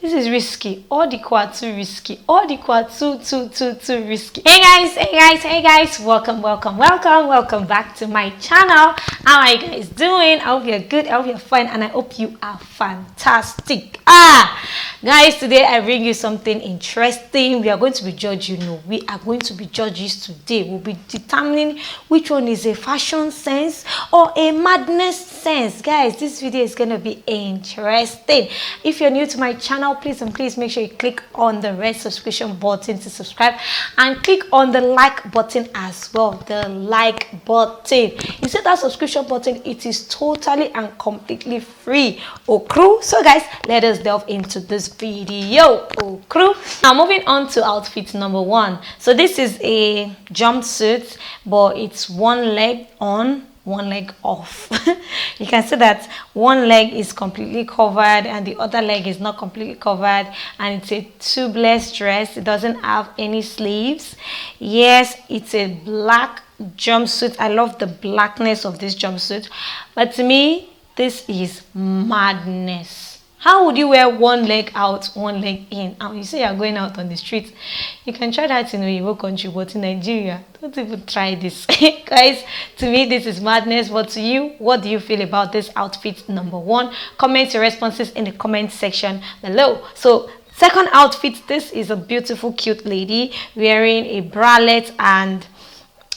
This is risky. All the quad too risky. All the quad too risky. Hey guys. Welcome back to my channel. How are you guys doing? I hope you're good. I hope you're fine, and I hope you are fantastic. Guys, today I bring you something interesting. We are going to be judged. We are going to be judges today. We'll be determining which one is a fashion sense or a madness sense. Guys, this video is going to be interesting. If you're new to my channel, please make sure you click on the red subscription button to subscribe, and click on the like button as well. The like button. You see that subscription button? It is totally and completely free. Crew. So guys, let us delve into this video. Crew. Now moving on to outfit number 1. So this is a jumpsuit, but it's one leg on, one leg off. You can see that one leg is completely covered and the other leg is not completely covered, and it's a tubeless dress. It doesn't have any sleeves. Yes, it's a black jumpsuit. I love the blackness of this jumpsuit, but to me this is madness. How would you wear one leg out, one leg in? And you say you're going out on the street, you can try that in Oyibo country, but in Nigeria, don't even try this. Guys, to me, this is madness. But to you, what do you feel about this outfit number 1? Comment your responses in the comment section below. So, second outfit, this is a beautiful, cute lady wearing a bralette and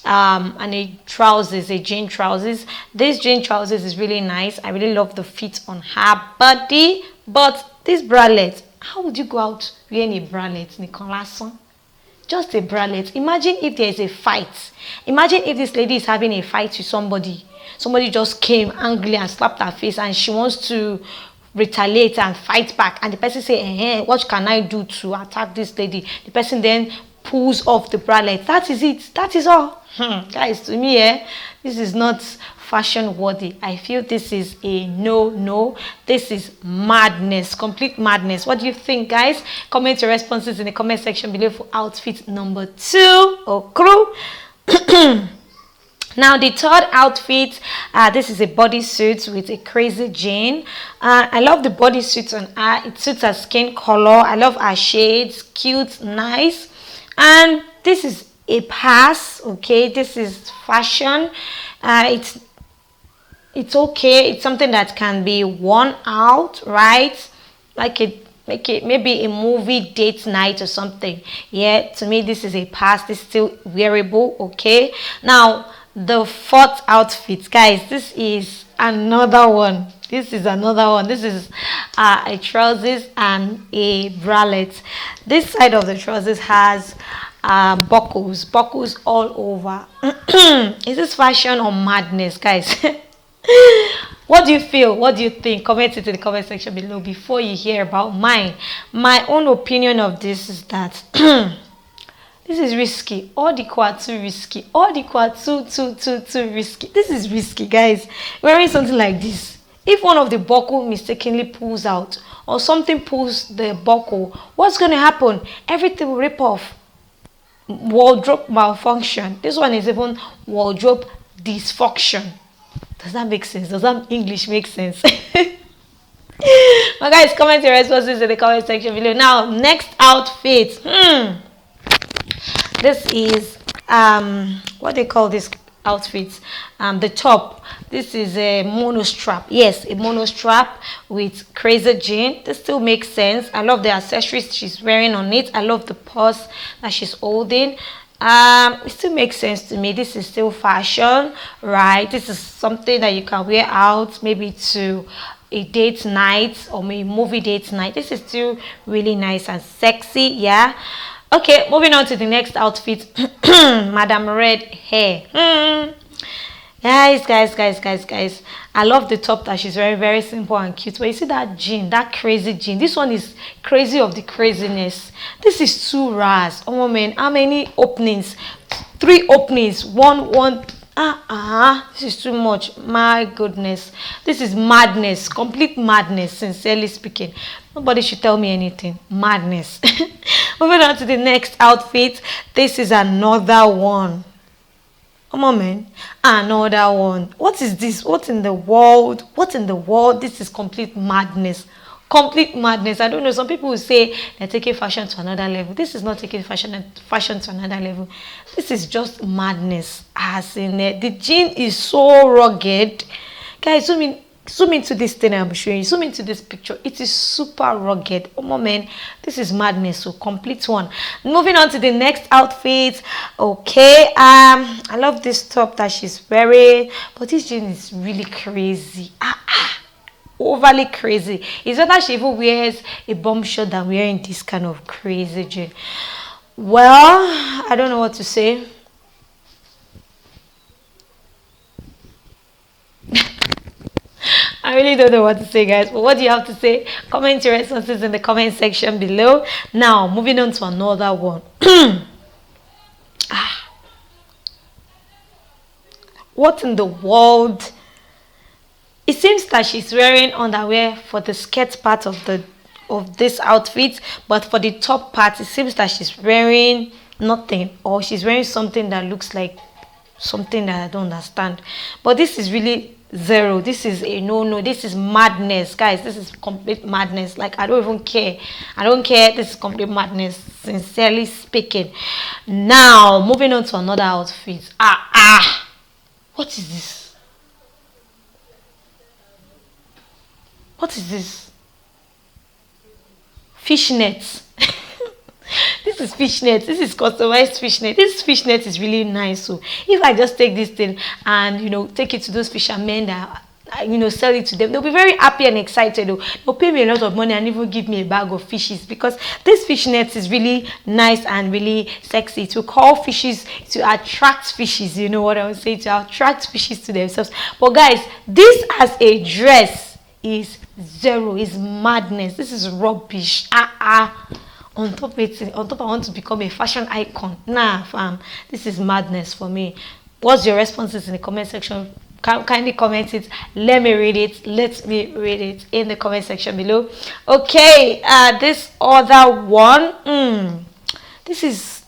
a trousers, a jean trousers. This jean trousers is really nice. I really love the fit on her body. But this bralette, how would you go out wearing a bralette, Nicolason? Just a bralette. Imagine if there is a fight. Imagine if this lady is having a fight with somebody. Somebody just came angry and slapped her face, and she wants to retaliate and fight back. And the person say, what can I do to attack this lady? The person then pulls off the bralette. That is it. That is all. Guys, to me, this is not fashion worthy. I feel this is a no. This is madness, complete madness. What do you think, guys? Comment your responses in the comment section below for outfit number 2. Crew. Now the third outfit, this is a bodysuit with a crazy jean. I love the bodysuit on her. It suits her skin color. I love her shades, cute, nice. And this is a pass. Okay, this is fashion. It's okay. It's something that can be worn out, right? Like maybe a movie date night or something. Yeah, to me this is a pass. This is still wearable. Okay. Now the fourth outfit, guys, this is another one. This is a trousers and a bralette. This side of the trousers has buckles all over. Is this fashion or madness, guys? What do you feel? What do you think? Comment it in the comment section below before you hear about mine. My own opinion of this is that this is risky. All the quad too risky. All the quad too risky. This is risky, guys. Wearing something like this, if one of the buckle mistakenly pulls out or something pulls the buckle, what's going to happen? Everything will rip off. Wardrobe malfunction. This one is even wardrobe dysfunction. Does that make sense? Does that English make sense? Well, guys, comment your responses in the comment section below. Now, next outfit. This is what they call this outfit. The top. This is a mono strap. Yes, a mono strap with crazy jean. This still makes sense. I love the accessories she's wearing on it. I love the purse that she's holding. It still makes sense to me. This is still fashion, right? This is something that you can wear out, maybe to a date night or maybe movie date night. This is still really nice and sexy. Yeah. Okay, moving on to the next outfit. Madam Red Hair. Guys, I love the top that she's wearing. Very simple and cute. But you see that jean, that crazy jean. This one is crazy of the craziness. This is too ras. Oh man, how many openings? 3 openings. One. This is too much. My goodness, this is madness, complete madness. Sincerely speaking, nobody should tell me anything. Madness. Moving on to the next outfit. This is another one. Come on, man. Another one. What is this? What in the world? This is complete madness. Complete madness. I don't know. Some people will say they're taking fashion to another level. This is not taking fashion to another level. This is just madness. As in it, the jean is so rugged. Guys, zoom into this thing I'm showing you. Zoom into this picture. It is super rugged. Oh man, this is madness. So complete one. Moving on to the next outfit. Okay, I love this top that she's wearing, but this jean is really crazy. Overly crazy. It's better she even wears a bomb shot than wearing this kind of crazy jean. Well, I don't know what to say. I really don't know what to say, guys, but what do you have to say? Comment your responses in the comment section below. Now, moving on to another one. What in the world? It seems that she's wearing underwear for the skirt part of this outfit, but for the top part, it seems that she's wearing nothing, or she's wearing something that looks like something that I don't understand. But this is really zero. This is a no. This is madness, guys. This is complete madness. Like, I don't even care. I don't care. This is complete madness, sincerely speaking. Now, moving on to another outfit. What is this? What is this? Fishnets. This is fishnet. This is customized fishnet. This fishnet is really nice. So if I just take this thing and take it to those fishermen that sell it to them, they'll be very happy and excited. They'll pay me a lot of money and even give me a bag of fishes, because this fishnet is really nice and really sexy. To call fishes, to attract fishes, you know what I would say, to attract fishes to themselves. But guys, this as a dress is zero. Is madness. This is rubbish. On top I want to become a fashion icon. Nah, fam, this is madness for me. What's your responses in the comment section? Kindly comment it. Let me read it in the comment section below. Okay, this other one, this is,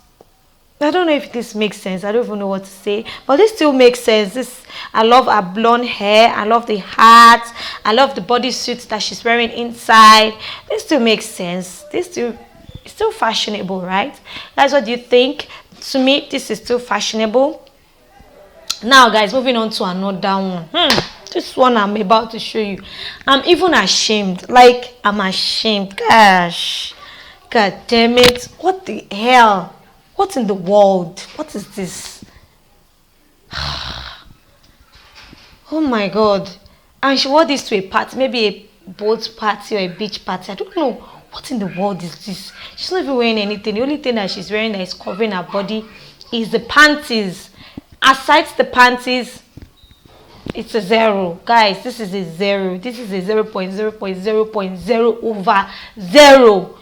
I don't know if this makes sense. I don't even know what to say, but this still makes sense. I love her blonde hair. I love the hat. I love the bodysuit that she's wearing inside. This still makes sense. It's still fashionable, right? Guys, what do you think? To me, this is still fashionable. Now, guys, moving on to another one. This one I'm about to show you. I'm even ashamed. Like, I'm ashamed. Gosh. God damn it. What the hell? What in the world? What is this? Oh my God. And she wore this to a party. Maybe a boat party or a beach party. I don't know. What in the world is this? She's not even wearing anything. The only thing that she's wearing that is covering her body is the panties. Aside the panties, it's a zero. Guys, this is a zero. This is a 0.0.0.0 over 0.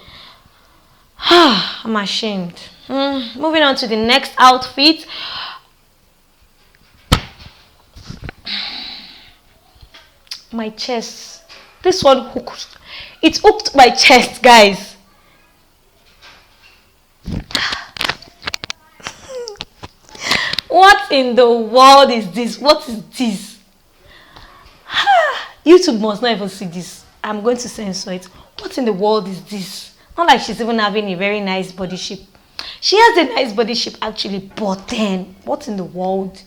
I'm ashamed. Moving on to the next outfit. My chest. This one hooked. It hooked my chest, guys. What in the world is this? What is this? YouTube must not even see this. I'm going to censor it. What in the world is this? Not like she's even having a very nice body shape. She has a nice body shape actually, but then, what in the world?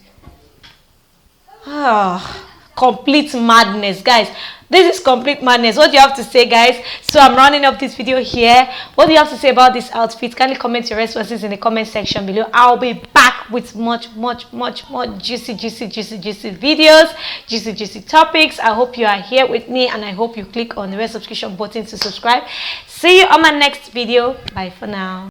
Complete madness, guys. This is complete madness. What do you have to say, guys? So I'm rounding up this video here. What do you have to say about this outfit? Kindly comment your responses in the comment section below. I'll be back with much more juicy videos, juicy topics. I hope you are here with me, and I hope you click on the red subscription button to subscribe. See you on my next video. Bye for now.